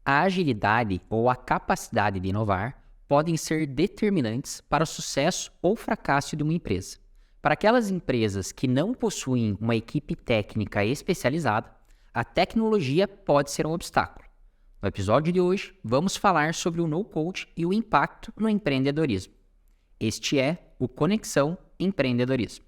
A agilidade ou a capacidade de inovar podem ser determinantes para o sucesso ou fracasso de uma empresa. Para aquelas empresas que não possuem uma equipe técnica especializada, a tecnologia pode ser um obstáculo. No episódio de hoje, vamos falar sobre o no-code e o impacto no empreendedorismo. Este é o Conexão Empreendedorismo.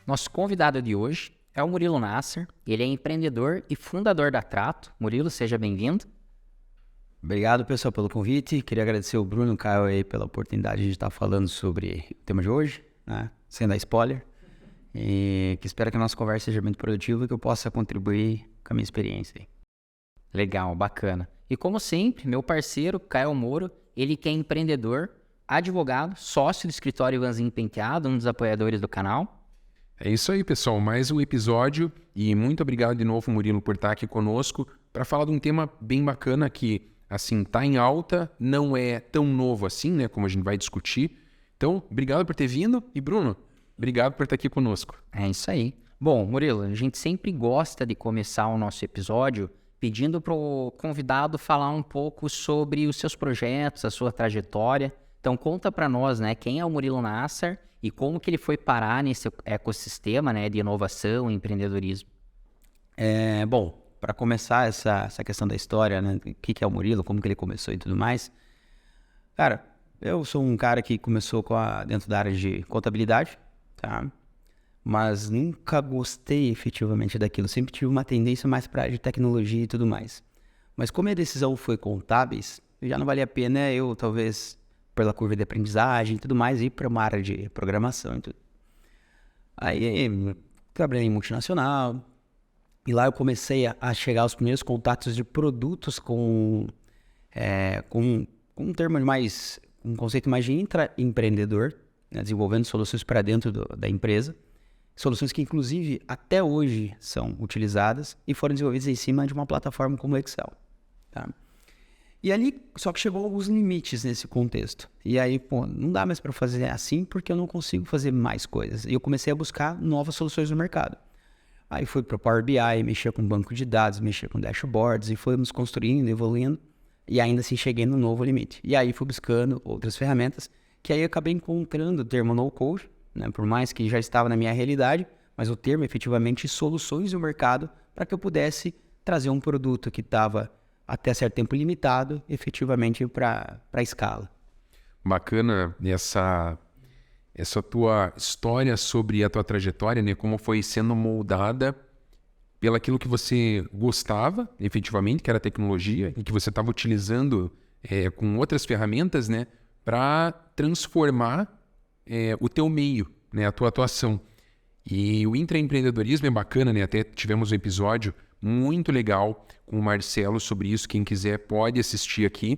Nosso convidado de hoje é o Murilo Nasser. Ele é empreendedor e fundador da Trato. Murilo, seja bem-vindo. Obrigado, pessoal, pelo convite. Queria agradecer o Bruno e o Caio aí pela oportunidade de estar falando sobre o tema de hoje, né? Sem dar spoiler. E que espero que a nossa conversa seja muito produtiva e que eu possa contribuir com a minha experiência aí. Legal, bacana. E como sempre, meu parceiro, Caio Moro, ele que é empreendedor, advogado, sócio do escritório Ivanzinho Penteado, um dos apoiadores do canal. É isso aí, pessoal. Mais um episódio e muito obrigado de novo, Murilo, por estar aqui conosco para falar de um tema bem bacana que, assim, tá em alta, não é tão novo assim, né, como a gente vai discutir. Então, obrigado por ter vindo e, Bruno, obrigado por estar aqui conosco. É isso aí. Bom, Murilo, a gente sempre gosta de começar o nosso episódio pedindo para o convidado falar um pouco sobre os seus projetos, a sua trajetória. Então, conta para nós, né, quem é o Murilo Nasser e como que ele foi parar nesse ecossistema, né, de inovação e empreendedorismo. Bom, para começar essa questão da história, né, o que é o Murilo, como que ele começou e tudo mais. Cara, eu sou um cara que começou dentro da área de contabilidade, tá? Mas nunca gostei efetivamente daquilo. Sempre tive uma tendência mais para a área de tecnologia e tudo mais. Mas como a decisão foi contábeis, já não valia a pena eu, talvez, pela curva de aprendizagem e tudo mais, ir para uma área de programação e tudo. Aí, trabalhei em multinacional, e lá eu comecei a chegar aos primeiros contatos de produtos com um termo mais, um conceito mais de intraempreendedor, né, desenvolvendo soluções para dentro da empresa, soluções que inclusive até hoje são utilizadas e foram desenvolvidas em cima de uma plataforma como o Excel, tá? E ali, só que chegou alguns limites nesse contexto. E aí, não dá mais para fazer assim porque eu não consigo fazer mais coisas. E eu comecei a buscar novas soluções no mercado. Aí fui para o Power BI, mexia com banco de dados, mexia com dashboards e fomos construindo, evoluindo. E ainda assim cheguei no novo limite. E aí fui buscando outras ferramentas que aí eu acabei encontrando o termo no-code, né? Por mais que já estava na minha realidade, mas o termo efetivamente soluções no mercado para que eu pudesse trazer um produto que estava até certo tempo limitado, efetivamente para a escala. Bacana essa tua história sobre a tua trajetória, né? Como foi sendo moldada pelaquilo que você gostava, efetivamente, que era tecnologia, e que você estava utilizando com outras ferramentas, né? Para transformar o teu meio, né? A tua atuação. E o intraempreendedorismo é bacana, né? Até tivemos um episódio muito legal com o Marcelo sobre isso. Quem quiser pode assistir aqui.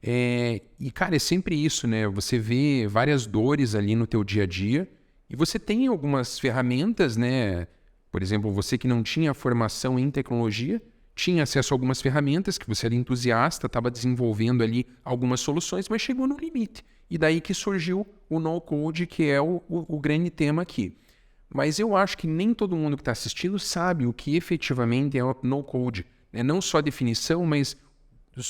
E, cara, é sempre isso, né? Você vê várias dores ali no teu dia a dia e você tem algumas ferramentas, né? Por exemplo, você que não tinha formação em tecnologia, tinha acesso a algumas ferramentas que você era entusiasta, estava desenvolvendo ali algumas soluções, mas chegou no limite. E daí que surgiu o no-code, que é o grande tema aqui. Mas eu acho que nem todo mundo que está assistindo sabe o que efetivamente é o no-code. Né? Não só a definição, mas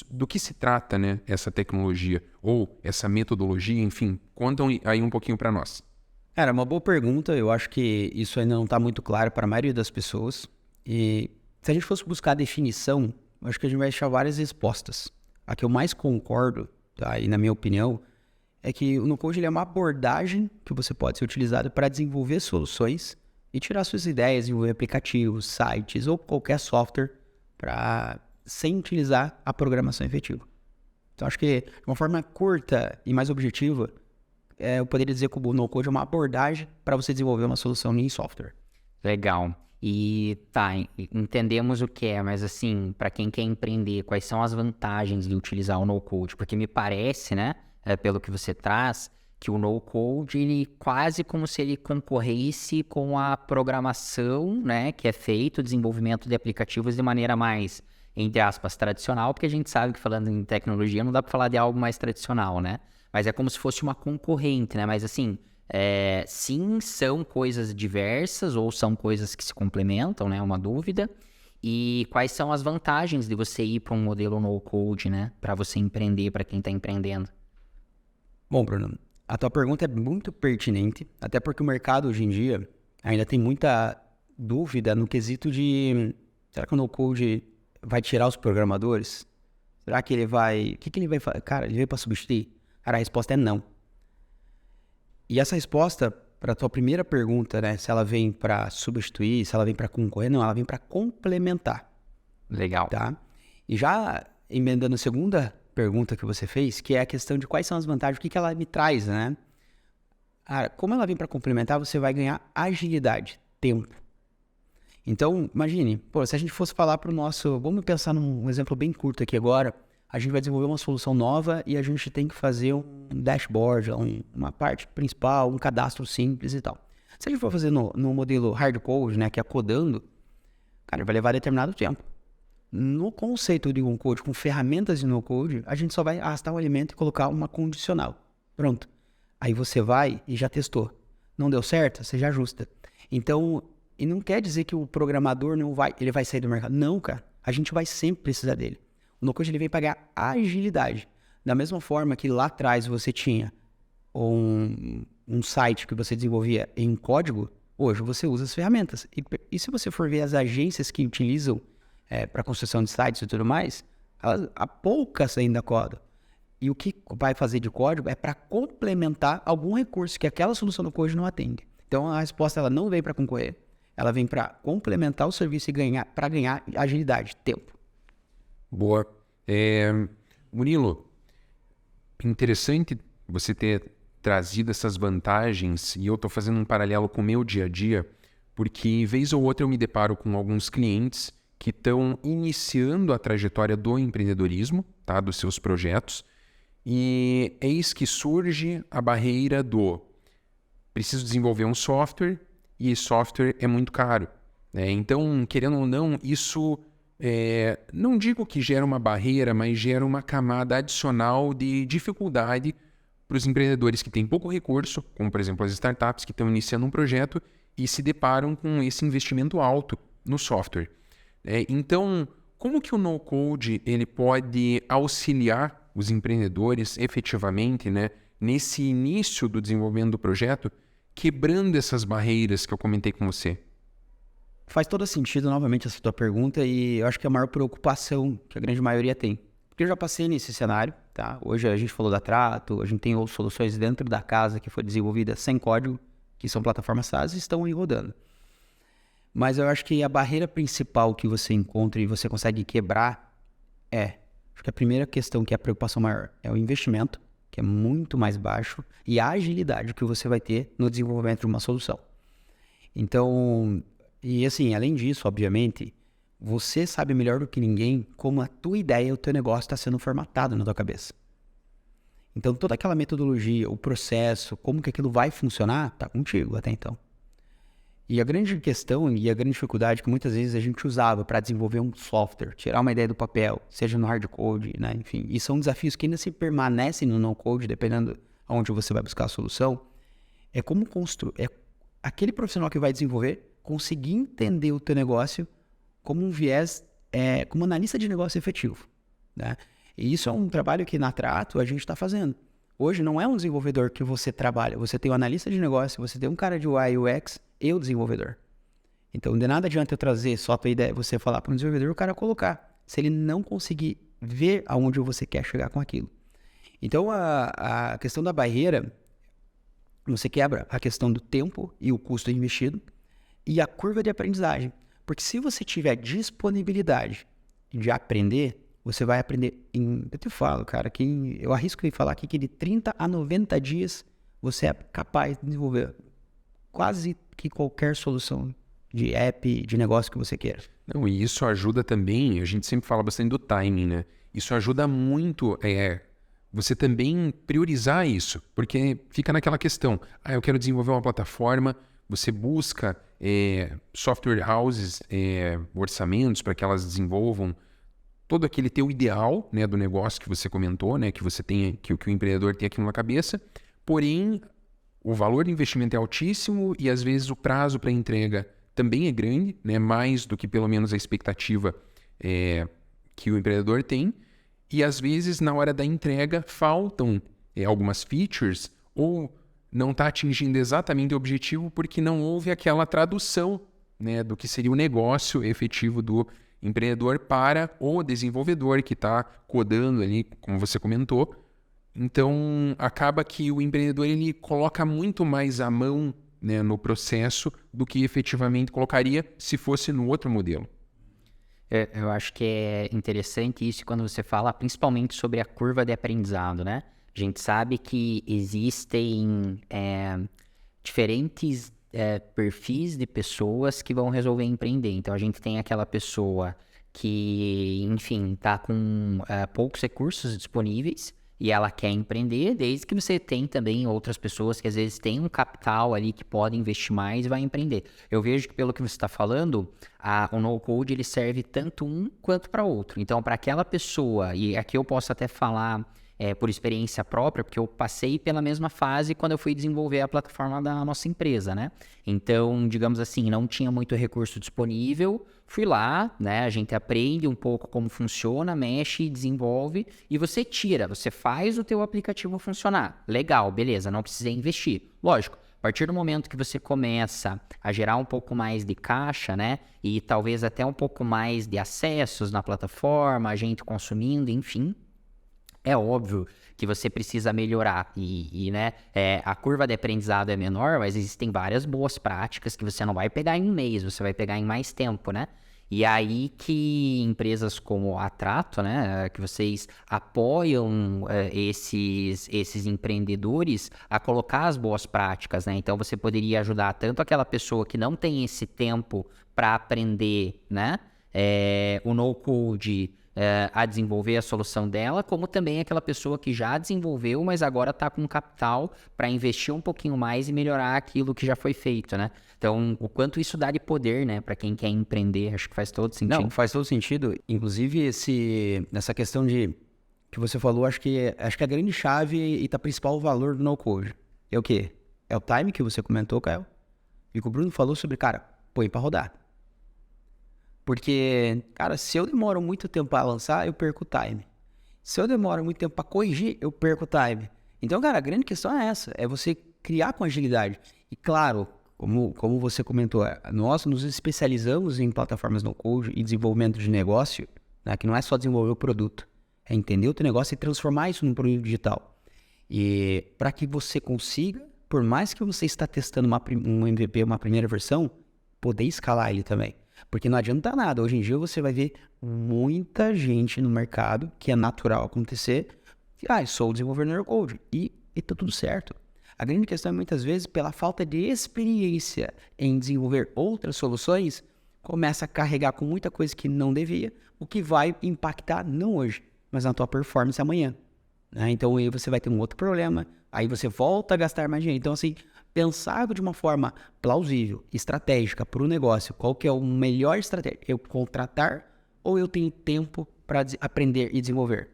do que se trata, né, essa tecnologia ou essa metodologia, enfim. Contam aí um pouquinho para nós. Cara, uma boa pergunta. Eu acho que isso ainda não está muito claro para a maioria das pessoas. E se a gente fosse buscar a definição, eu acho que a gente vai achar várias respostas. A que eu mais concordo, tá, e na minha opinião, é que o no-code ele é uma abordagem que você pode ser utilizado para desenvolver soluções e tirar suas ideias, desenvolver aplicativos, sites ou qualquer software sem utilizar a programação efetiva. Então, acho que de uma forma curta e mais objetiva, eu poderia dizer que o no-code é uma abordagem para você desenvolver uma solução em software. Legal. E tá, entendemos o que é, mas assim, para quem quer empreender, quais são as vantagens de utilizar o no-code? Porque me parece, né, pelo que você traz, que o no-code, ele quase como se ele concorresse com a programação, né, que é feito, o desenvolvimento de aplicativos de maneira mais, entre aspas, tradicional, porque a gente sabe que falando em tecnologia não dá para falar de algo mais tradicional, né? Mas é como se fosse uma concorrente, né? Mas assim, sim, são coisas diversas ou são coisas que se complementam, né? Uma dúvida. E quais são as vantagens de você ir para um modelo no-code, né? Para você empreender, para quem está empreendendo? Bom, Bruno, a tua pergunta é muito pertinente, até porque o mercado hoje em dia ainda tem muita dúvida no quesito de será que o no-code vai tirar os programadores? Será que ele vai... O que ele vai fazer? Cara, ele veio para substituir? Cara, a resposta é não. E essa resposta para a tua primeira pergunta, né? Se ela vem para substituir, se ela vem para concorrer, não, ela vem para complementar. Legal. Tá? E já emendando a segunda pergunta que você fez, que é a questão de quais são as vantagens, o que ela me traz, né? Como ela vem para complementar, você vai ganhar agilidade, tempo. Então, imagine, se a gente fosse falar para o nosso... Vamos pensar num exemplo bem curto aqui agora. A gente vai desenvolver uma solução nova e a gente tem que fazer um dashboard, uma parte principal, um cadastro simples e tal. Se a gente for fazer no modelo hard code, né, que é codando, cara, vai levar determinado tempo. No conceito de um code com ferramentas de no-code, a gente só vai arrastar um elemento e colocar uma condicional. Pronto. Aí você vai e já testou. Não deu certo? Você já ajusta. Então, e não quer dizer que o programador ele vai sair do mercado. Não, cara. A gente vai sempre precisar dele. O no-code ele vem pagar agilidade. Da mesma forma que lá atrás você tinha um site que você desenvolvia em código, hoje você usa as ferramentas. E se você for ver as agências que utilizam para construção de sites e tudo mais, há poucas ainda codam. E o que vai fazer de código é para complementar algum recurso que aquela solução do code não atende. Então a resposta ela não vem para concorrer, ela vem para complementar o serviço e para ganhar agilidade, tempo. Boa. Murilo, interessante você ter trazido essas vantagens e eu estou fazendo um paralelo com o meu dia a dia, porque vez ou outra eu me deparo com alguns clientes que estão iniciando a trajetória do empreendedorismo, tá, dos seus projetos, e eis que surge a barreira do preciso desenvolver um software e software é muito caro, né? Então, querendo ou não, isso não digo que gera uma barreira, mas gera uma camada adicional de dificuldade para os empreendedores que têm pouco recurso, como por exemplo as startups que estão iniciando um projeto e se deparam com esse investimento alto no software. Então, como que o no-code ele pode auxiliar os empreendedores efetivamente, né, nesse início do desenvolvimento do projeto, quebrando essas barreiras que eu comentei com você? Faz todo sentido, novamente, essa tua pergunta e eu acho que é a maior preocupação que a grande maioria tem. Porque eu já passei nesse cenário, tá? Hoje a gente falou da Trato, a gente tem outras soluções dentro da casa que foi desenvolvida sem código, que são plataformas SaaS e estão aí rodando. Mas eu acho que a barreira principal que você encontra e você consegue quebrar acho que a primeira questão que é a preocupação maior é o investimento, que é muito mais baixo, e a agilidade que você vai ter no desenvolvimento de uma solução. Então, e assim, além disso, obviamente, você sabe melhor do que ninguém como a tua ideia, o teu negócio está sendo formatado na tua cabeça. Então, toda aquela metodologia, o processo, como que aquilo vai funcionar, tá contigo até então. E a grande questão e a grande dificuldade que muitas vezes a gente usava para desenvolver um software, tirar uma ideia do papel, seja no hard code, né? Enfim, e são desafios que ainda se permanecem no no code, dependendo aonde você vai buscar a solução, é como construir, aquele profissional que vai desenvolver conseguir entender o teu negócio como um viés, como analista de negócio efetivo, né? E isso é um trabalho que na Trato a gente está fazendo. Hoje não é um desenvolvedor que você trabalha, você tem um analista de negócio, você tem um cara de UI e UX e o desenvolvedor. Então, de nada adianta eu trazer só a tua ideia, você falar para um desenvolvedor, o cara colocar, se ele não conseguir ver aonde você quer chegar com aquilo. Então, a questão da barreira, você quebra a questão do tempo e o custo investido e a curva de aprendizagem. Porque se você tiver disponibilidade de aprender, você vai aprender eu te falo, cara, que eu arrisco em falar aqui que de 30 a 90 dias você é capaz de desenvolver quase que qualquer solução de app, de negócio que você queira. Não, e isso ajuda também, a gente sempre fala bastante do timing, né? Isso ajuda muito você também priorizar isso, porque fica naquela questão, eu quero desenvolver uma plataforma, você busca software houses, orçamentos para que elas desenvolvam todo aquele teu ideal, né, do negócio que você comentou, né, que você tem, que o empreendedor tem aqui na cabeça, porém o valor do investimento é altíssimo e às vezes o prazo para entrega também é grande, né, mais do que pelo menos a expectativa que o empreendedor tem, e às vezes na hora da entrega faltam algumas features ou não está atingindo exatamente o objetivo porque não houve aquela tradução, né, do que seria o negócio efetivo do empreendedor para o desenvolvedor que está codando ali, como você comentou. Então, acaba que o empreendedor ele coloca muito mais a mão, né, no processo do que efetivamente colocaria se fosse no outro modelo. Eu acho que é interessante isso quando você fala principalmente sobre a curva de aprendizado, né? A gente sabe que existem diferentes perfis de pessoas que vão resolver empreender. Então, a gente tem aquela pessoa que, enfim, está com poucos recursos disponíveis e ela quer empreender, desde que você tem também outras pessoas que às vezes têm um capital ali que podem investir mais e vai empreender. Eu vejo que pelo que você está falando, o no-code ele serve tanto um quanto para outro. Então, para aquela pessoa, e aqui eu posso até falar por experiência própria, porque eu passei pela mesma fase quando eu fui desenvolver a plataforma da nossa empresa, né? Então, digamos assim, não tinha muito recurso disponível, fui lá, né? A gente aprende um pouco como funciona, mexe, desenvolve e você faz o teu aplicativo funcionar. Legal, beleza, não precisa investir. Lógico, a partir do momento que você começa a gerar um pouco mais de caixa, né? E talvez até um pouco mais de acessos na plataforma, a gente consumindo, enfim, é óbvio que você precisa melhorar né, a curva de aprendizado é menor, mas existem várias boas práticas que você não vai pegar em um mês, você vai pegar em mais tempo, né? E aí que empresas como a Trato, né, que vocês apoiam esses empreendedores a colocar as boas práticas, né? Então você poderia ajudar tanto aquela pessoa que não tem esse tempo para aprender, né, o no-code, a desenvolver a solução dela, como também aquela pessoa que já desenvolveu, mas agora está com capital para investir um pouquinho mais e melhorar aquilo que já foi feito, né? Então, o quanto isso dá de poder, né, para quem quer empreender, acho que faz todo sentido. Não, faz todo sentido. Inclusive, nessa questão que você falou, acho que a grande chave e tá principal valor do no-code é o quê? É o time que você comentou, Caio, e que o Bruno falou sobre, cara, põe para rodar. Porque, cara, se eu demoro muito tempo para lançar, eu perco o time. Se eu demoro muito tempo para corrigir, eu perco o time. Então, cara, a grande questão é essa, é você criar com agilidade. E claro, como você comentou, nós nos especializamos em plataformas no-code e desenvolvimento de negócio, né, que não é só desenvolver o produto, é entender o teu negócio e transformar isso num produto digital. E para que você consiga, por mais que você está testando um MVP, uma primeira versão, poder escalar ele também. Porque não adianta nada. Hoje em dia você vai ver muita gente no mercado, que é natural acontecer, sou desenvolvedor no-code e tá tudo certo. A grande questão é muitas vezes, pela falta de experiência em desenvolver outras soluções, começa a carregar com muita coisa que não devia, o que vai impactar não hoje, mas na tua performance amanhã. Né? Então aí você vai ter um outro problema, aí você volta a gastar mais dinheiro. Então assim, pensar de uma forma plausível, estratégica para o negócio, qual que é o melhor estratégia? Eu contratar ou eu tenho tempo para aprender e desenvolver?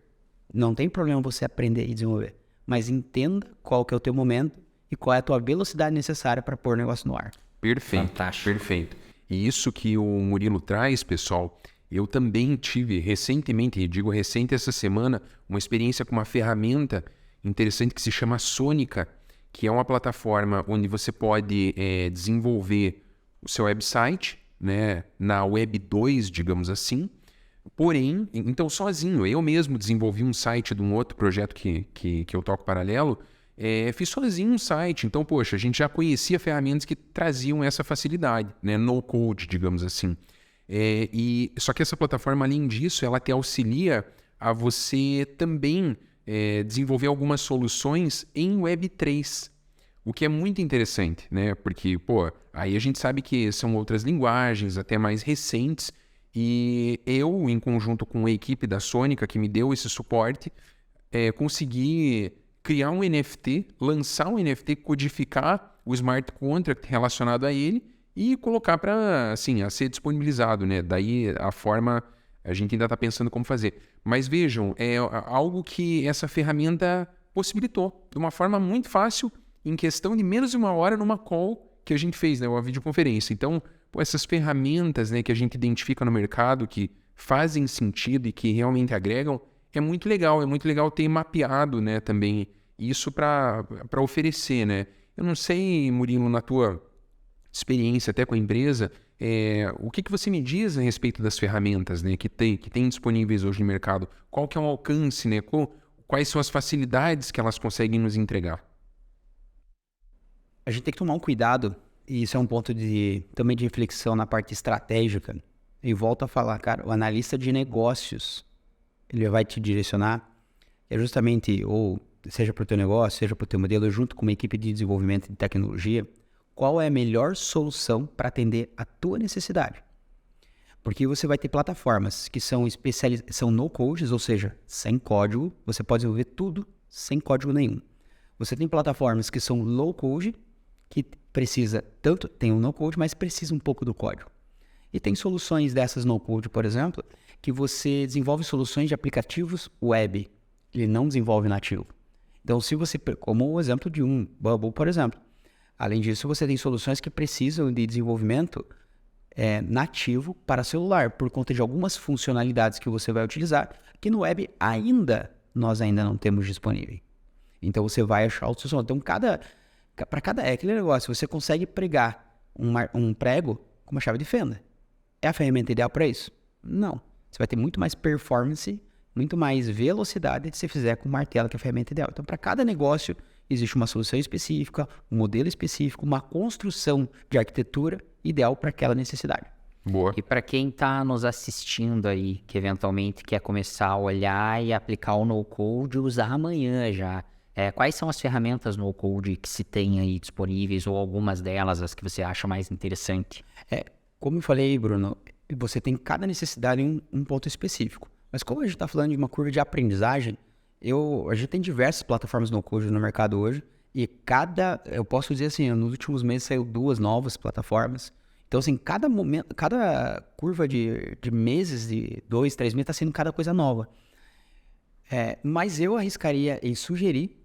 Não tem problema você aprender e desenvolver, mas entenda qual que é o teu momento e qual é a tua velocidade necessária para pôr o negócio no ar. Perfeito, fantástico. Perfeito. E isso que o Murilo traz, pessoal, eu também tive recentemente, e digo recente essa semana, uma experiência com uma ferramenta interessante que se chama Sônica, que é uma plataforma onde você pode desenvolver o seu website, né, na Web 2, digamos assim. Porém, então sozinho, eu mesmo desenvolvi um site de um outro projeto que eu toco paralelo, fiz sozinho um site. Então, poxa, a gente já conhecia ferramentas que traziam essa facilidade, né, no code, digamos assim. Só que essa plataforma, além disso, ela te auxilia a você também desenvolver algumas soluções em Web3, o que é muito interessante, né? Porque, aí a gente sabe que são outras linguagens, até mais recentes, e eu, em conjunto com a equipe da Sônica, que me deu esse suporte, conseguir criar um NFT, lançar um NFT, codificar o smart contract relacionado a ele e colocar para, assim, a ser disponibilizado, né? Daí a forma, a gente ainda está pensando como fazer. Mas vejam, é algo que essa ferramenta possibilitou de uma forma muito fácil, em questão de menos de uma hora numa call que a gente fez, né? Uma videoconferência. Então, essas ferramentas, né, que a gente identifica no mercado, que fazem sentido e que realmente agregam, é muito legal ter mapeado, né, também isso para oferecer, né? Eu não sei, Murilo, na tua experiência até com a empresa, o que você me diz a respeito das ferramentas, né, que tem disponíveis hoje no mercado? Qual que é o alcance, né? Quais são as facilidades que elas conseguem nos entregar? A gente tem que tomar um cuidado, e isso é um ponto também de reflexão na parte estratégica. E volto a falar, cara, o analista de negócios, ele vai te direcionar, é justamente, ou seja para o teu negócio, seja para o teu modelo, junto com uma equipe de desenvolvimento de tecnologia, qual é a melhor solução para atender a tua necessidade. Porque você vai ter plataformas que são são no-codes, ou seja, sem código, você pode desenvolver tudo sem código nenhum. Você tem plataformas que são low-code, que tem um no-code, mas precisa um pouco do código. E tem soluções dessas no-code, por exemplo, que você desenvolve soluções de aplicativos web, ele não desenvolve nativo. Então, como o exemplo de um Bubble, por exemplo. Além disso, você tem soluções que precisam de desenvolvimento nativo para celular, por conta de algumas funcionalidades que você vai utilizar, que no web nós ainda não temos disponível. Então, você vai achar outra solução. Então, aquele negócio, você consegue pregar um prego com uma chave de fenda. É a ferramenta ideal para isso? Não. Você vai ter muito mais performance, muito mais velocidade se você fizer com o martelo, que é a ferramenta ideal. Então, para cada negócio, existe uma solução específica, um modelo específico, uma construção de arquitetura ideal para aquela necessidade. Boa. E para quem está nos assistindo aí, que eventualmente quer começar a olhar e aplicar o no-code e usar amanhã já, quais são as ferramentas no-code que se tem aí disponíveis, ou algumas delas, as que você acha mais interessante? Como eu falei, Bruno, você tem cada necessidade em um ponto específico. Mas como a gente está falando de uma curva de aprendizagem, a gente tem diversas plataformas no-code no mercado hoje, e eu posso dizer assim, nos últimos meses saiu 2 novas plataformas. Então, assim, cada curva de meses, de 2, 3 meses, está sendo cada coisa nova. Mas eu arriscaria em sugerir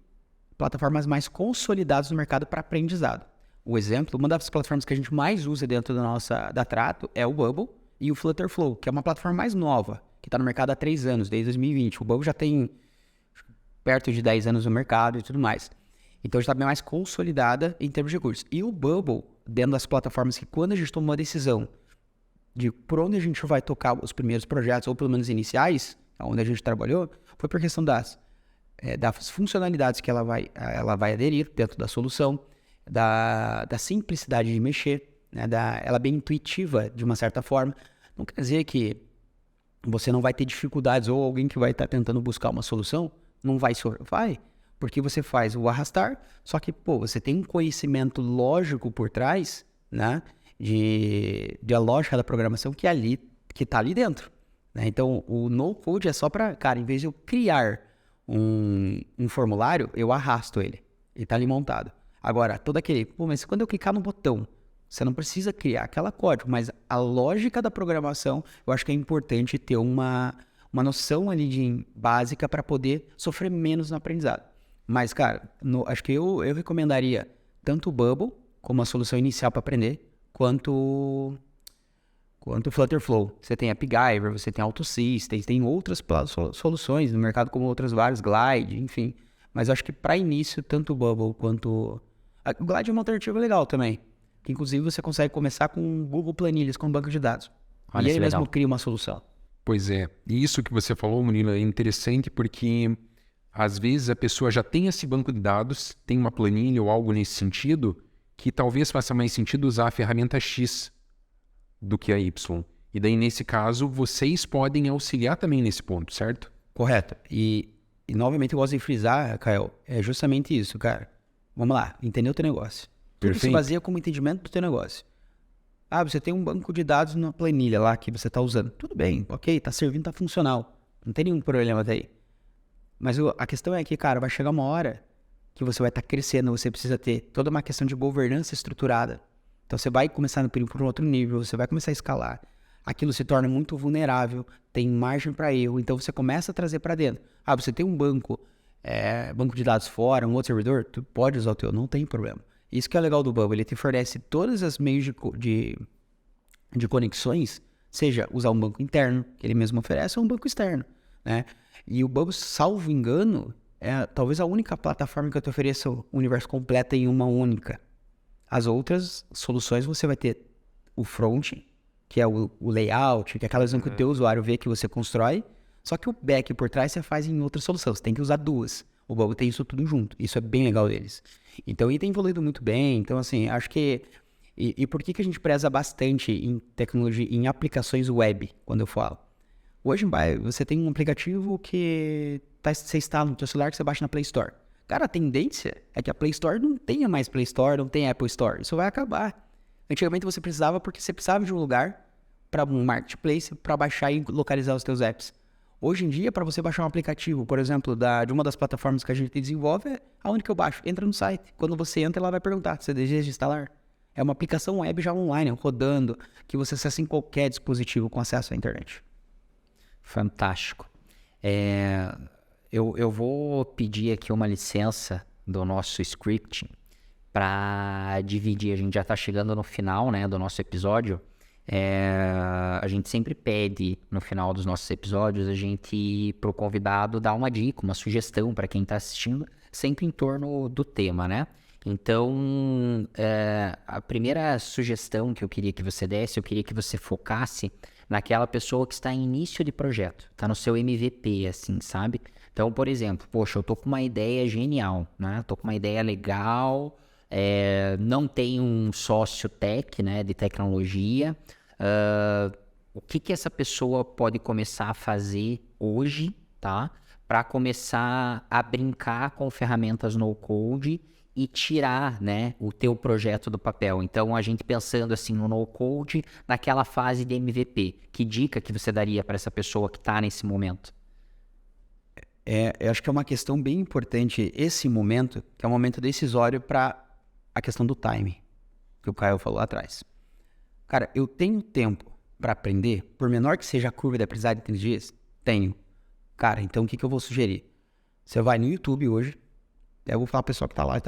plataformas mais consolidadas no mercado para aprendizado. O exemplo, uma das plataformas que a gente mais usa dentro da Trato é o Bubble e o Flutterflow, que é uma plataforma mais nova, que está no mercado há 3 anos, desde 2020. O Bubble já tem perto de 10 anos no mercado e tudo mais. Então, está bem mais consolidada em termos de recursos. E o Bubble, dentro das plataformas que quando a gente tomou a decisão de por onde a gente vai tocar os primeiros projetos, ou pelo menos iniciais, onde a gente trabalhou, foi por questão das funcionalidades que ela vai aderir dentro da solução, da simplicidade de mexer, né, ela é bem intuitiva de uma certa forma. Não quer dizer que você não vai ter dificuldades, ou alguém que vai estar tentando buscar uma solução não vai, porque você faz o arrastar, só que você tem um conhecimento lógico por trás, né, de a lógica da programação que está ali dentro, né? Então o no-code é só para, cara, em vez de eu criar um formulário, eu arrasto ele está ali montado. Agora, mas quando eu clicar no botão, você não precisa criar aquela código, mas a lógica da programação, eu acho que é importante ter uma noção ali básica para poder sofrer menos no aprendizado. Mas, cara, acho que eu recomendaria tanto o Bubble como a solução inicial para aprender, quanto o Flutterflow. Você tem AppGyver, você tem AutoSys, tem outras soluções no mercado, como outras várias, Glide, enfim. Mas acho que para início, tanto o Bubble quanto... O Glide é uma alternativa legal também. Que inclusive você consegue começar com Google Planilhas, com banco de dados. Olha, e ele mesmo legal. cria uma solução. Pois é. E isso que você falou, Murilo, é interessante porque às vezes a pessoa já tem esse banco de dados, tem uma planilha ou algo nesse sentido, que talvez faça mais sentido usar a ferramenta X do que a Y. E daí, nesse caso, vocês podem auxiliar também nesse ponto, certo? Correto. E novamente eu gosto de frisar, Kael, é justamente isso, cara. Vamos lá, entender o teu negócio. Tudo se baseia como entendimento do teu negócio. Você tem um banco de dados na planilha lá que você está usando. Tudo bem, ok, está servindo, está funcional. Não tem nenhum problema daí. Mas a questão é que, cara, vai chegar uma hora que você vai estar crescendo, você precisa ter toda uma questão de governança estruturada. Então você vai começar por um outro nível, você vai começar a escalar. Aquilo se torna muito vulnerável, tem margem para erro, então você começa a trazer para dentro. Ah, você tem um banco de dados fora, um outro servidor, tu pode usar o teu, não tem problema. Isso que é legal do Bubble, ele te fornece todas as meios de conexões, seja usar um banco interno, que ele mesmo oferece, ou um banco externo, né? E o Bubble, salvo engano, é talvez a única plataforma que eu te ofereça o universo completo em uma única. As outras soluções você vai ter o front, que é o layout, que é aquela visão que o teu usuário vê que você constrói, só que o back por trás você faz em outra solução, você tem que usar duas. O Bubble tem isso tudo junto, isso é bem legal deles. Então, ele tem evoluído muito bem, então assim, acho que... E por que a gente preza bastante em tecnologia, em aplicações web, quando eu falo? Hoje, você tem um aplicativo que você instala no seu celular, que você baixa na Play Store. Cara, a tendência é que a Play Store não tenha mais Play Store, não tenha Apple Store. Isso vai acabar. Antigamente você precisava porque você precisava de um lugar para um marketplace para baixar e localizar os seus apps. Hoje em dia, para você baixar um aplicativo, por exemplo, de uma das plataformas que a gente desenvolve, aonde que eu baixo? Entra no site. Quando você entra, ela vai perguntar, você deseja instalar? É uma aplicação web já online, rodando, que você acessa em qualquer dispositivo com acesso à internet. Fantástico. Eu vou pedir aqui uma licença do nosso scripting para dividir. A gente já está chegando no final, né, do nosso episódio. A gente sempre pede no final dos nossos episódios para o convidado dar uma dica, uma sugestão para quem está assistindo, sempre em torno do tema, né? Então, a primeira sugestão que eu queria que você desse, eu queria que você focasse naquela pessoa que está em início de projeto, está no seu MVP, assim, sabe? Então, por exemplo, poxa, eu tô com uma ideia genial, né? Tô com uma ideia legal, não tenho um sócio tech, né, de tecnologia. O que essa pessoa pode começar a fazer hoje, tá? Para começar a brincar com ferramentas no-code e tirar, né, o teu projeto do papel. Então, a gente pensando assim no no-code, naquela fase de MVP, que dica que você daria para essa pessoa que está nesse momento? Eu acho que é uma questão bem importante esse momento, que é um momento decisório para a questão do timing, que o Caio falou lá atrás. Cara, eu tenho tempo para aprender, por menor que seja a curva de aprendizagem de 30 dias? Tenho. Cara, então o que eu vou sugerir? Você vai no YouTube hoje, eu vou falar pro pessoal que tá lá,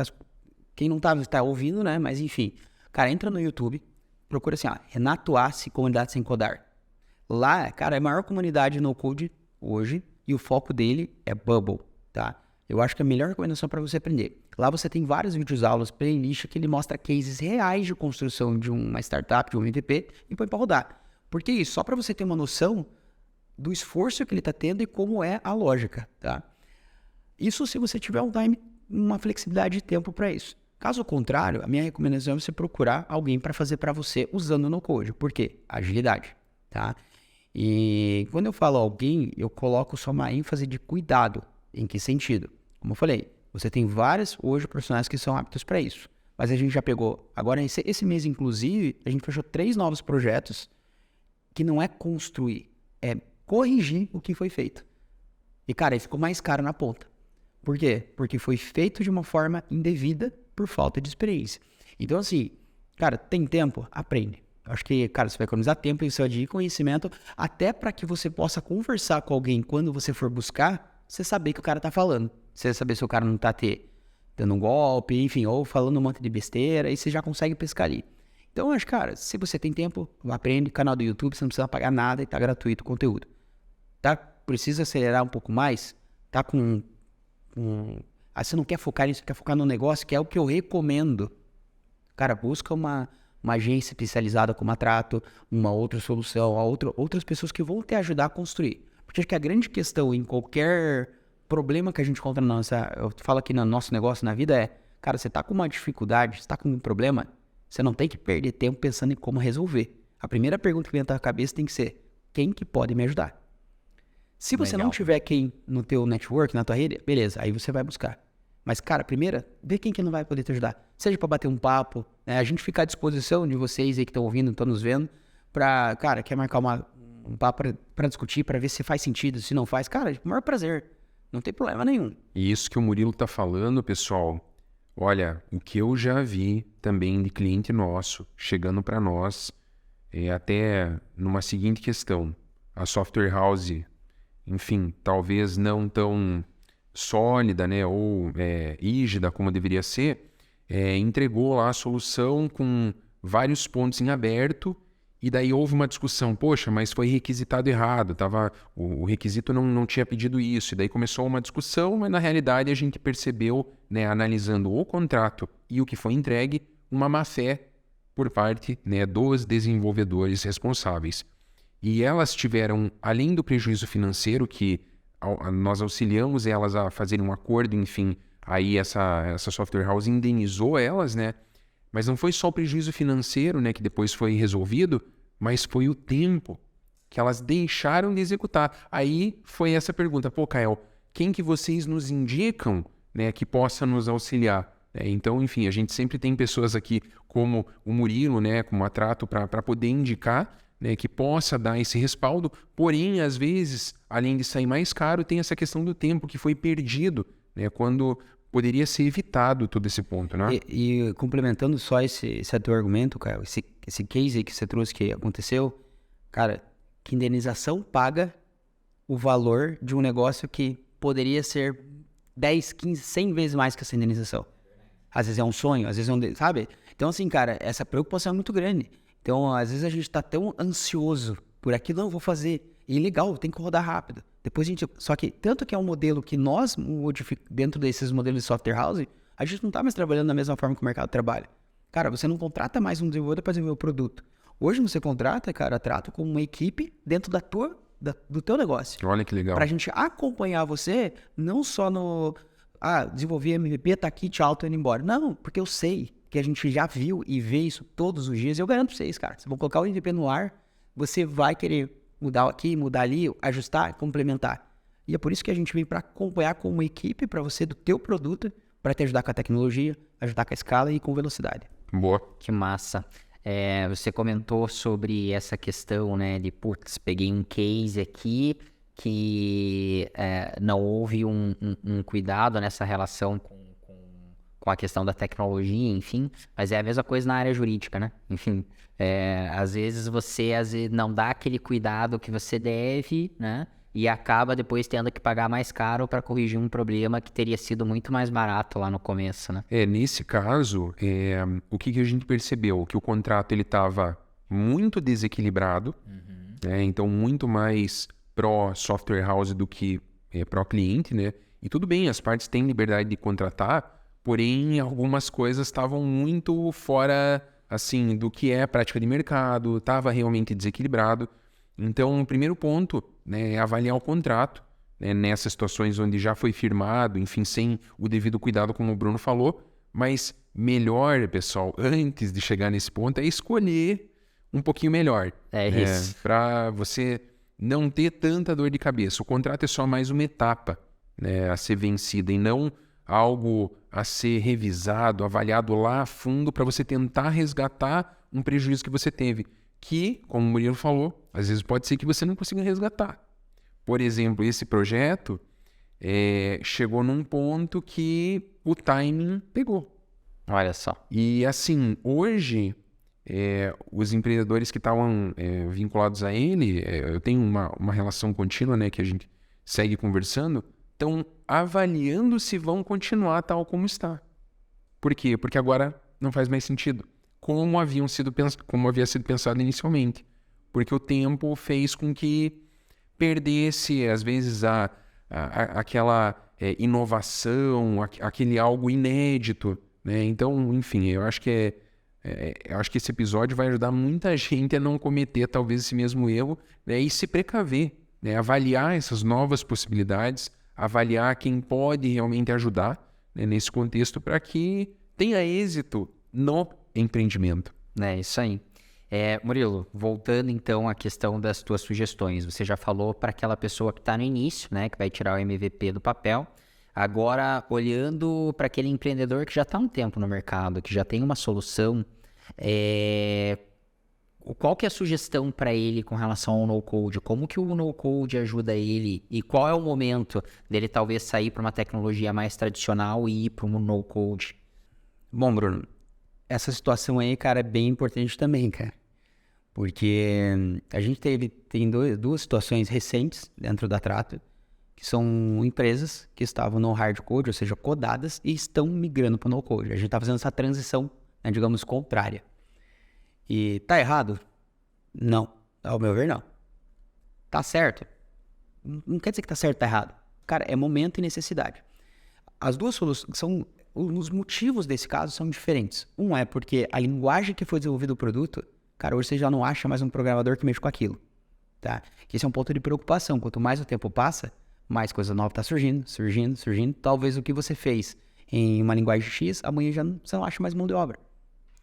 quem não tá ouvindo, né? Mas enfim, cara, entra no YouTube, procura assim, Renato Assi, Comunidade Sem Codar. Lá, cara, é a maior comunidade no code hoje e o foco dele é Bubble, tá? Eu acho que é a melhor recomendação para você aprender. Lá você tem vários vídeos, aulas, playlist que ele mostra cases reais de construção de uma startup, de um MVP e põe para rodar. Por que isso? Só para você ter uma noção do esforço que ele tá tendo e como é a lógica, tá? Isso se você tiver um time, uma flexibilidade de tempo para isso. Caso contrário, a minha recomendação é você procurar alguém para fazer para você usando no code. Por quê? Agilidade, tá? E quando eu falo alguém, eu coloco só uma ênfase de cuidado. Em que sentido? Como eu falei, você tem vários hoje profissionais que são aptos para isso. Mas a gente já pegou, agora esse mês inclusive, a gente fechou 3 novos projetos que não é construir, é corrigir o que foi feito. E cara, ficou mais caro na ponta. Por quê? Porque foi feito de uma forma indevida por falta de experiência. Então assim, cara, tem tempo? Aprende. Acho que, cara, você vai economizar tempo e você vai adquirir conhecimento até para que você possa conversar com alguém quando você for buscar, você saber que o cara tá falando. Você saber se o cara não tá dando um golpe, enfim, ou falando um monte de besteira, e você já consegue pescar ali. Então, acho, cara, se você tem tempo, aprende, canal do YouTube, você não precisa pagar nada e tá gratuito o conteúdo. Tá? Precisa acelerar um pouco mais? Tá com... você não quer focar nisso, quer focar no negócio, que é o que eu recomendo. Cara, busca uma agência especializada como a Trato, uma outra solução, outras pessoas que vão te ajudar a construir. Porque acho que a grande questão em qualquer problema que a gente encontra eu falo aqui no nosso negócio, na vida cara, você tá com uma dificuldade, você tá com um problema, você não tem que perder tempo pensando em como resolver. A primeira pergunta que vem na tua cabeça tem que ser, quem que pode me ajudar? Se você não tiver quem no teu network, na tua rede, beleza, aí você vai buscar. Mas, cara, primeiro, vê quem que não vai poder te ajudar. Seja para bater um papo, né? A gente fica à disposição de vocês aí que estão ouvindo, estão nos vendo, cara, quer marcar um papo para discutir, para ver se faz sentido, se não faz. Cara, com o maior prazer. não tem problema nenhum. E isso que o Murilo tá falando, pessoal, olha, o que eu já vi também de cliente nosso chegando para nós, até numa seguinte questão, a software house, enfim, talvez não tão sólida, né, ou rígida como deveria ser, entregou lá a solução com vários pontos em aberto, e daí houve uma discussão, poxa, mas foi requisitado errado, o requisito não tinha pedido isso, e daí começou uma discussão, mas na realidade a gente percebeu, né, analisando o contrato e o que foi entregue, uma má-fé por parte, né, dos desenvolvedores responsáveis. E elas tiveram, além do prejuízo financeiro, que nós auxiliamos elas a fazerem um acordo, enfim, aí essa software house indenizou elas, né? Mas não foi só o prejuízo financeiro, né, que depois foi resolvido, mas foi o tempo que elas deixaram de executar. Aí foi essa pergunta, pô, Kael, quem que vocês nos indicam, né, que possa nos auxiliar? Então, enfim, a gente sempre tem pessoas aqui como o Murilo, né, como a Trato, para poder indicar, né, que possa dar esse respaldo. Porém, às vezes, além de sair mais caro, tem essa questão do tempo que foi perdido, né, quando poderia ser evitado todo esse ponto, né? E complementando só esse teu argumento, cara, esse case aí que você trouxe que aconteceu, cara, que indenização paga o valor de um negócio que poderia ser 10, 15, 100 vezes mais que essa indenização. Às vezes é um sonho, às vezes é um... Sabe? Então, assim, cara, essa preocupação é muito grande. Então, às vezes a gente tá tão ansioso por aquilo, não, vou fazer. E legal, tem que rodar rápido. Depois a gente... Só que, tanto que é um modelo que nós, dentro desses modelos de software house, a gente não tá mais trabalhando da mesma forma que o mercado trabalha. Cara, você não contrata mais um desenvolvedor para desenvolver o produto. Hoje você contrata, cara, trato com uma equipe dentro do teu negócio. Olha que legal. Pra gente acompanhar você, não só no... desenvolver MVP, tá aqui, tchau, tô indo embora. Não, porque eu sei que a gente já viu e vê isso todos os dias. Eu garanto pra vocês, cara. Se vão colocar o MVP no ar, você vai querer mudar aqui, mudar ali, ajustar, complementar. E é por isso que a gente vem para acompanhar com uma equipe para você do teu produto, para te ajudar com a tecnologia, ajudar com a escala e com velocidade. Boa. Que massa. Você comentou sobre essa questão, né, de, putz, peguei um case aqui que não houve um cuidado nessa relação com a questão da tecnologia, enfim, mas é a mesma coisa na área jurídica, né? Enfim, às vezes você não dá aquele cuidado que você deve, né? E acaba depois tendo que pagar mais caro para corrigir um problema que teria sido muito mais barato lá no começo, né? Nesse caso, o que a gente percebeu? Que o contrato ele estava muito desequilibrado, né? Então muito mais pró-software house do que pró-cliente, né? E tudo bem, as partes têm liberdade de contratar, porém algumas coisas estavam muito fora, assim, do que é prática de mercado, estava realmente desequilibrado. Então, o primeiro ponto, né, é avaliar o contrato, né, nessas situações onde já foi firmado, enfim, sem o devido cuidado, como o Bruno falou, mas melhor, pessoal, antes de chegar nesse ponto, é escolher um pouquinho melhor. Isso. Para você não ter tanta dor de cabeça. O contrato é só mais uma etapa, né, a ser vencida e não algo a ser revisado, avaliado lá a fundo para você tentar resgatar um prejuízo que você teve. Que, como o Murilo falou, às vezes pode ser que você não consiga resgatar. Por exemplo, esse projeto chegou num ponto que o timing pegou. Olha só. E assim, hoje, os empreendedores que estavam vinculados a ele, eu tenho uma relação contínua, né, que a gente segue conversando, estão avaliando se vão continuar tal como está. Por quê? Porque agora não faz mais sentido. Como havia sido pensado inicialmente. Porque o tempo fez com que perdesse, às vezes, aquela inovação, aquele algo inédito, né? Então, enfim, eu acho que esse episódio vai ajudar muita gente a não cometer talvez esse mesmo erro, né? E se precaver, né? Avaliar essas novas possibilidades, avaliar quem pode realmente ajudar, né, nesse contexto para que tenha êxito no empreendimento. É isso aí. Murilo, voltando então à questão das tuas sugestões, você já falou para aquela pessoa que está no início, né, que vai tirar o MVP do papel. Agora, olhando para aquele empreendedor que já está há um tempo no mercado, que já tem uma solução, qual que é a sugestão para ele com relação ao no-code? Como que o no-code ajuda ele? E qual é o momento dele talvez sair para uma tecnologia mais tradicional e ir para um no-code? Bom, Bruno, essa situação aí, cara, é bem importante também, cara. Porque a gente tem duas situações recentes dentro da Trato, que são empresas que estavam no hard code, ou seja, codadas, e estão migrando para o no-code. A gente está fazendo essa transição, né, digamos, contrária. E tá errado? Não. Ao meu ver, não. Tá certo? Não quer dizer que tá certo ou tá errado. Cara, é momento e necessidade. As duas soluções são... Os motivos desse caso são diferentes. Um é porque a linguagem que foi desenvolvido o produto, cara, hoje você já não acha mais um programador que mexe com aquilo. Tá? Esse é um ponto de preocupação. Quanto mais o tempo passa, mais coisa nova tá surgindo. Talvez o que você fez em uma linguagem X, amanhã você não acha mais mão de obra.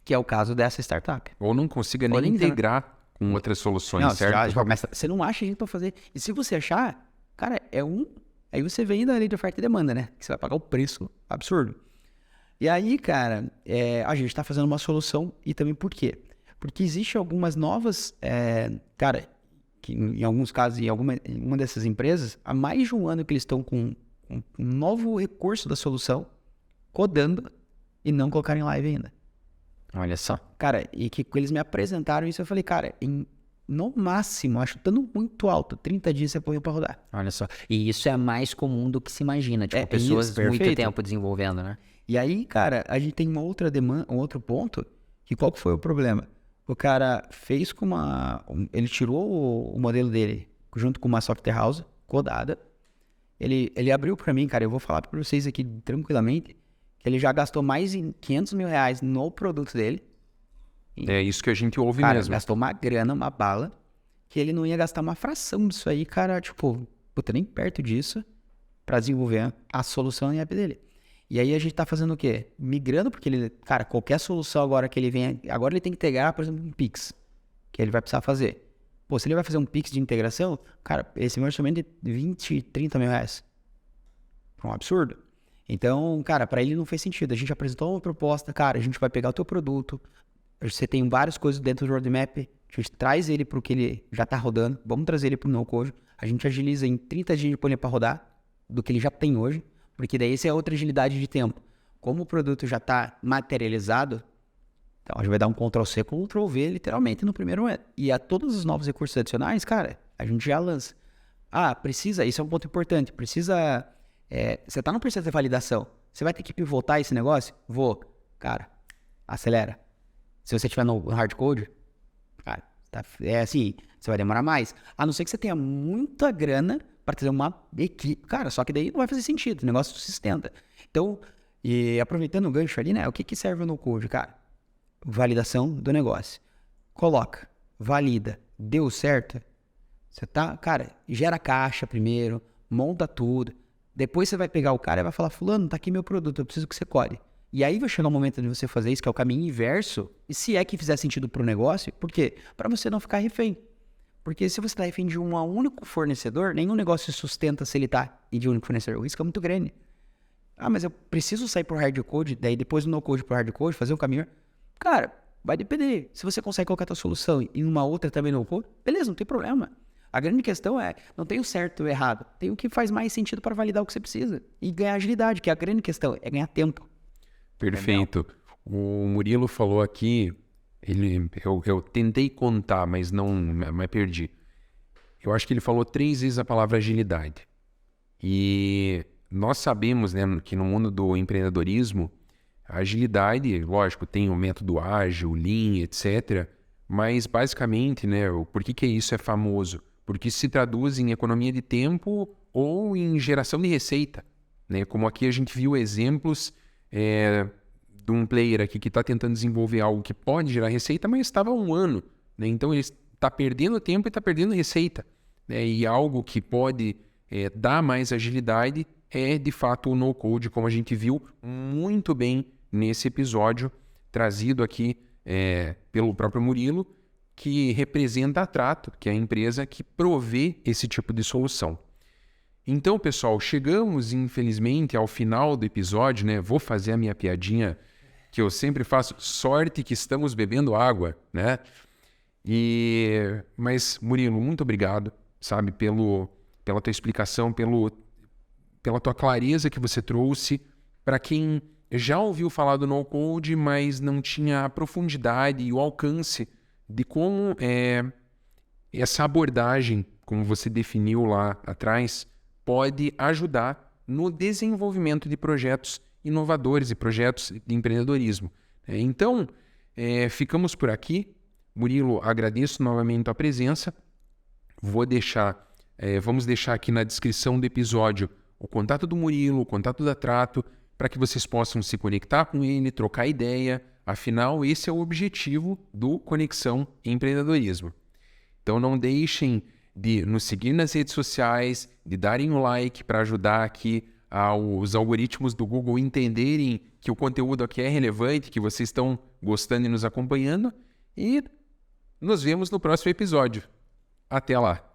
Que é o caso dessa startup. Ou não consiga nem integrar com outras soluções, não, certo? Você não acha gente para fazer. E se você achar, cara, aí você vem da lei de oferta e demanda, né? Que você vai pagar o preço absurdo. E aí, cara, a gente tá fazendo uma solução. E também por quê? Porque existe algumas novas... cara, que em alguns casos, em uma dessas empresas, há mais de um ano que eles estão com um novo recurso da solução, codando e não colocaram em live ainda. Olha só. Cara, e que eles me apresentaram isso, eu falei, cara, no máximo, acho dando muito alto, 30 dias você põe pra rodar. Olha só. E isso é mais comum do que se imagina. Tipo, pessoas isso, muito perfeito. tempo desenvolvendo, né? E aí, cara, a gente tem uma outra demanda, um outro ponto, que qual que foi o problema? O cara fez com ele tirou o modelo dele junto com uma software house codada. Ele abriu pra mim, cara, eu vou falar pra vocês aqui tranquilamente, que ele já gastou mais de R$500 mil no produto dele. É isso que a gente ouve cara, mesmo. Gastou uma grana, uma bala, que ele não ia gastar uma fração disso aí, cara, tipo, puta, nem perto disso, pra desenvolver a solução em app dele. E aí a gente tá fazendo o quê? Migrando, porque ele, cara, qualquer solução agora que ele venha, agora ele tem que integrar, por exemplo, um Pix, que ele vai precisar fazer. Pô, se ele vai fazer um Pix de integração, cara, esse meu orçamento é de 20, 30 mil reais. Um absurdo. Então, cara, para ele não fez sentido. A gente apresentou uma proposta, cara, a gente vai pegar o teu produto, você tem várias coisas dentro do roadmap, a gente traz ele pro que ele já tá rodando, vamos trazer ele pro no-code, a gente agiliza em 30 dias de pôr ele para rodar, do que ele já tem hoje, porque daí essa é outra agilidade de tempo. Como o produto já tá materializado, então a gente vai dar um Ctrl+C, Ctrl+V literalmente no primeiro momento. E a todos os novos recursos adicionais, cara, a gente já lança. Precisa, isso é um ponto importante, precisa... você tá no processo de validação, você vai ter que pivotar esse negócio? Vou. Cara, acelera. Se você estiver no hard code, cara, é assim, você vai demorar mais. A não ser que você tenha muita grana para trazer uma equipe. Cara, só que daí não vai fazer sentido, o negócio se sustenta. Então, e aproveitando o gancho ali, né, o que serve no code, cara? Validação do negócio. Coloca, valida, deu certo? Você tá, cara, gera caixa primeiro, monta tudo. Depois você vai pegar o cara e vai falar, fulano, tá aqui meu produto, eu preciso que você code. E aí vai chegar o momento de você fazer isso, que é o caminho inverso, e se é que fizer sentido pro negócio, por quê? Para você não ficar refém. Porque se você tá refém de um único fornecedor, nenhum negócio se sustenta se ele tá de um único fornecedor. O risco é muito grande. Mas eu preciso sair pro hard code, daí depois do no code pro hard code, fazer um caminho. Cara, vai depender. Se você consegue colocar a tua solução em uma outra também no code, beleza, não tem problema. A grande questão não tem o certo e o errado. Tem o que faz mais sentido para validar o que você precisa. E ganhar agilidade, que é a grande questão, é ganhar tempo. Perfeito. O Murilo falou aqui, eu tentei contar, mas perdi. Eu acho que ele falou 3 vezes a palavra agilidade. E nós sabemos, né, que no mundo do empreendedorismo, a agilidade, lógico, tem o método ágil, Lean, etc. Mas basicamente, né, por que isso é famoso? Porque se traduz em economia de tempo ou em geração de receita, né? Como aqui a gente viu exemplos de um player aqui que está tentando desenvolver algo que pode gerar receita, mas estava há 1 ano, né? Então ele está perdendo tempo e está perdendo receita, né? E algo que pode dar mais agilidade é de fato o no-code, como a gente viu muito bem nesse episódio trazido aqui pelo próprio Murilo, que representa a Trato, que é a empresa que provê esse tipo de solução. Então, pessoal, chegamos, infelizmente, ao final do episódio, né? Vou fazer a minha piadinha que eu sempre faço, sorte que estamos bebendo água, né? Mas, Murilo, muito obrigado, sabe, pela tua explicação, pela tua clareza que você trouxe. Para quem já ouviu falar do no-code, mas não tinha a profundidade e o alcance de como essa abordagem, como você definiu lá atrás, pode ajudar no desenvolvimento de projetos inovadores e projetos de empreendedorismo. Então, ficamos por aqui. Murilo, agradeço novamente a presença. Vamos deixar aqui na descrição do episódio o contato do Murilo, o contato da Trato, para que vocês possam se conectar com ele, trocar ideia. Afinal, esse é o objetivo do Conexão Empreendedorismo. Então não deixem de nos seguir nas redes sociais, de darem um like para ajudar aqui os algoritmos do Google entenderem que o conteúdo aqui é relevante, que vocês estão gostando e nos acompanhando. E nos vemos no próximo episódio. Até lá!